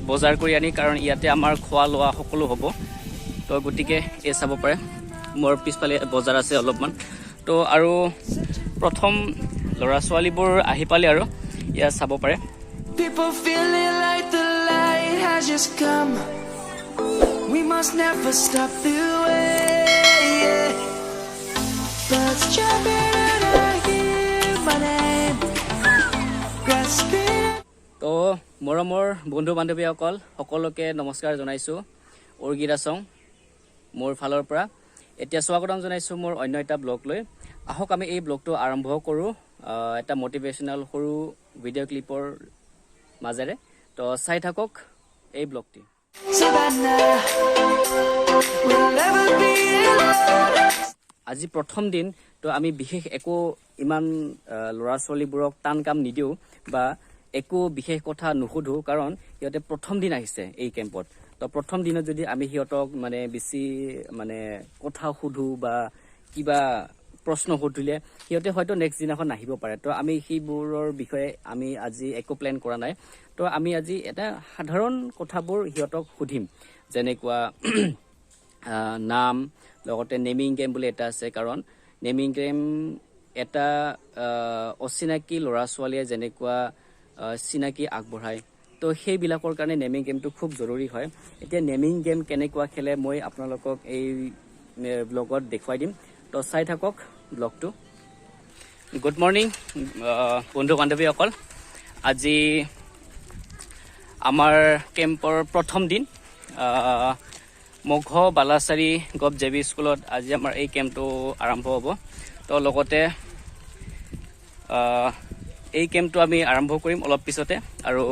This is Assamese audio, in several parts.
বজাৰ কৰি আনি কাৰণ ইয়াতে আমাৰ খোৱা লোৱা সকলো হ'ব তো গতিকে এই চাব পাৰে মোৰ পিছফালে বজাৰ আছে অলপমান তো আৰু প্ৰথম ল'ৰা ছোৱালীবোৰ আহি পালে আৰু ইয়াত চাব পাৰে People feeling like the light has just come. We must never stop the way. Birds jumping and I hear my name. Grasping. তো মৰমৰ বন্ধু বান্ধৱীসকল সকলোকে নমস্কাৰ জনাইছোঁ অৰ্গিৰা চং মোৰ ফালৰ পৰা এতিয়া স্বাগতম জনাইছোঁ মোৰ অন্য এটা ব্লগ লৈ আহক আমি এই ব্লগটো আৰম্ভ কৰোঁ এটা মটিভেশ্যনেল সৰু ভিডিঅ' ক্লিপৰ মাজেৰে তো চাই থাকক এই ব্লগটি আজি প্ৰথম দিন তো আমি বিশেষ একো ইমান ল'ৰা ছোৱালীবোৰক টান কাম নিদিওঁ বা একো বিশেষ কথা নুসুধো কাৰণ সিহঁতে প্ৰথম দিন আহিছে এই কেম্পত তো প্ৰথম দিনত যদি আমি সিহঁতক মানে বেছি মানে কথা সুধো বা কিবা প্ৰশ্ন সুধিলে সিহঁতে হয়তো নেক্সট দিনাখন নাহিব পাৰে তো আমি সেইবোৰৰ বিষয়ে আমি আজি একো প্লেন কৰা নাই তো আমি আজি এটা সাধাৰণ কথাবোৰ সিহঁতক সুধিম যেনেকুৱা নাম লগতে নেমিং গেম বুলি এটা আছে কাৰণ নেমিং গেম এটা অচিনাকি ল'ৰা ছোৱালীয়ে যেনেকুৱা চিনাকি আগবঢ়ায় তো সেইবিলাকৰ কাৰণে নেমিং গেমটো খুব জৰুৰী হয় এতিয়া নেমিং গেম কেনেকুৱা খেলে মই আপোনালোকক এই ব্লগত দেখুৱাই দিম তো চাই থাকক ব্লগটো গুড মৰ্নিং বন্ধু বান্ধৱীসকল আজি আমাৰ কেম্পৰ প্ৰথম দিন মঘ বালাচাৰী গভ জেবি স্কুলত আজি আমাৰ এই কেম্পটো আৰম্ভ হ'ব তো লগতে এই কেম্পটো আমি আৰম্ভ কৰিম অলপ পিছতে আৰু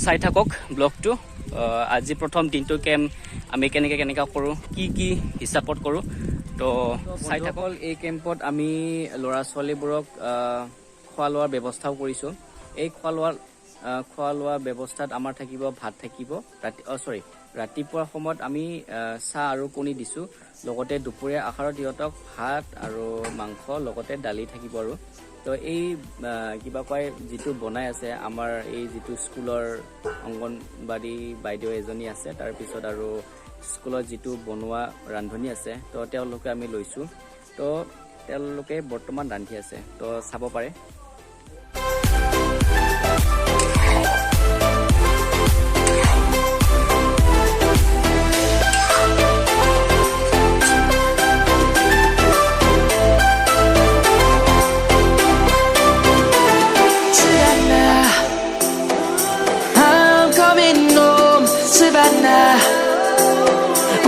চাই থাকক ব্লগটো আজি প্ৰথম দিনটো কেম্প আমি কেনেকৈ কৰোঁ কি হিচাপত কৰোঁ তো চাই থাকক এই কেম্পত আমি ল'ৰা ছোৱালীবোৰক খোৱা লোৱাৰ ব্যৱস্থাও কৰিছোঁ এই খোৱা লোৱাৰ ব্যৱস্থাত আমাৰ থাকিব ভাত থাকিব ৰাতিপুৱাৰ সময়ত আমি চাহ আৰু কণী দিছোঁ লগতে দুপৰীয়া আহাৰত সিহঁতক ভাত আৰু মাংস লগতে দালি থাকিব আৰু তো এই কিবা কয় যিটো বনাই আছে আমাৰ এই যিটো স্কুলৰ অংগনবাড়ী বাইদেউ এজনী আছে তাৰপিছত আৰু স্কুলত যিটো বনোৱা ৰান্ধনি আছে তো তেওঁলোকে আমি লৈছোঁ তো তেওঁলোকে বৰ্তমান ৰান্ধি আছে তো চাব পাৰে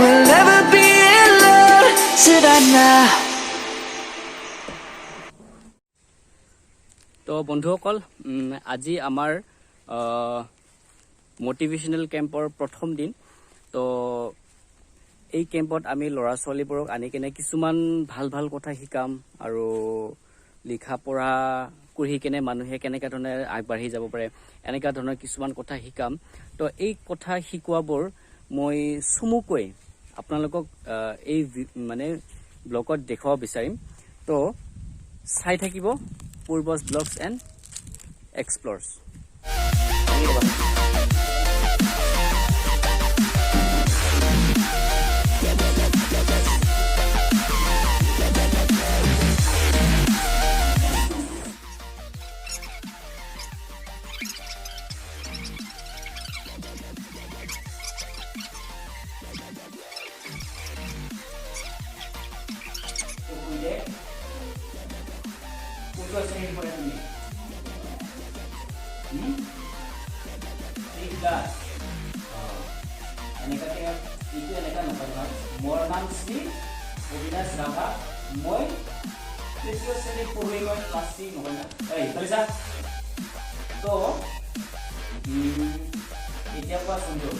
We'll never be alone, Savannah. তো বন্ধুসকল আজি আমাৰ মটিভেশ্যনেল কেম্পৰ প্ৰথম দিন তো এই কেম্পত আমি ল'ৰা ছোৱালীবোৰক আনি কেনে কিছুমান ভাল কথা শিকাম আৰু লিখা পঢ়া কৰি কেনে মানুহে কেনেকুৱা ধৰণে আগবাঢ়ি যাব পাৰে এনেকুৱা ধৰণৰ কিছুমান কথা শিকাম তো এই কথা শিকোৱাবোৰ মই চমুকৈ আপোনালোকক এই মানে ব্লগত দেখুৱাব বিচাৰিম তো চাই থাকিব পূৰ্বজ ব্লগছ এণ্ড এক্সপ্ল'ৰ্ছ মোৰ নাম শ্ৰী অবিনাশ ৰাভা মই তৃতীয় শ্ৰেণীত পঢ়ি মই ক্লাছ 3 নহয় না এই ভালিছা তো এতিয়া কোৱা সুন্দৰ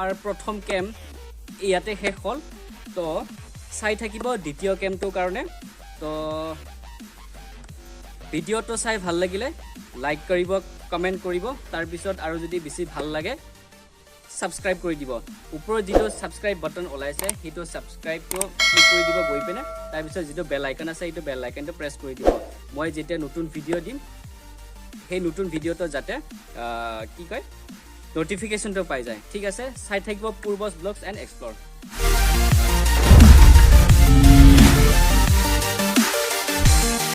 আমাৰ প্ৰথম কেম্প ইয়াতে শেষ হ'ল তো চাই থাকিব দ্বিতীয় কেম্পটোৰ কাৰণে তো ভিডিঅ'টো চাই ভাল লাগিলে লাইক কৰিব কমেণ্ট কৰিব তাৰপিছত আৰু যদি বেছি ভাল লাগে সাবস্ক্ৰাইব কৰি দিব ওপৰত যিটো সাবস্ক্ৰাইব বাটন ওলাইছে সেইটো সাবস্ক্ৰাইবটো ক্লিক কৰি দিব গৈ পিনে তাৰপিছত যিটো বেল আইকন আছে সেইটো বেল আইকনটো প্ৰেছ কৰি দিব মই যেতিয়া নতুন ভিডিঅ' দিম সেই নতুন ভিডিঅ'টো যাতে কি কয় নোটিফিকেশ্যনটো পাই যায় ঠিক আছে চাই থাকিব পূৰ্বজ ব্লগছ এণ্ড এক্সপ্ল'ৰ